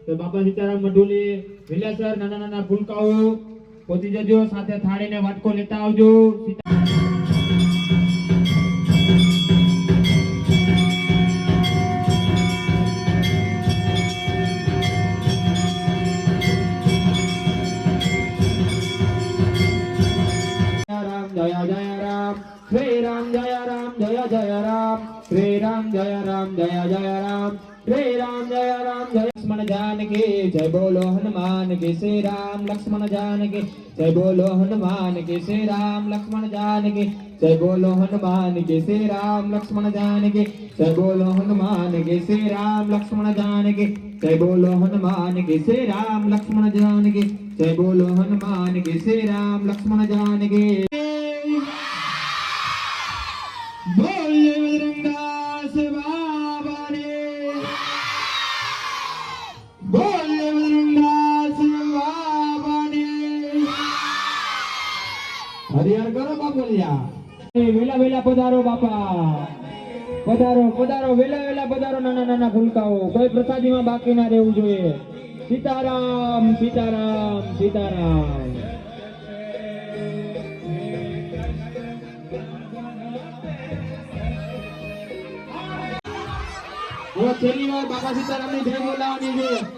તો બાપા સીતારામ મઢુલી વિલાસર નાના નાના ફૂલકાઓ પોતી જજો, સાથે થાળીને વાટકો લેતા આવજો. जय जय राम श्री राम जय राम जय जय राम श्री राम जय राम जय जय राम श्री राम जय राम जय लक्ष्मण जानकी जय बोलो हनुमान की श्री राम लक्ष्मण जानकी जय बोलो हनुमान की श्री राम लक्ष्मण जानकी जय बोलो हनुमान की श्री राम लक्ष्मण जानकी जय बोलो हनुमान की श्री राम लक्ष्मण जानकी जय बोलो हनुमान की श्री राम लक्ष्मण जानकी जय बोलो हनुमान की श्री राम लक्ष्मण जानकी. बोले बजरंगदास बाबा ने, बोले बजरंगदास बाबा ने. हरिहर करो बापुलिया. वेला वेला पधारो बापा, पधारो पधारो, वेला वेला पधारो नाना नाना फूलकाओ. कोई प्रसादी में बाकी ना રહેવું જોઈએ. सीताराम सीताराम सीताराम. वो छेल्ली વાર બાપા સીતારામની જય બોલાવવાની છે.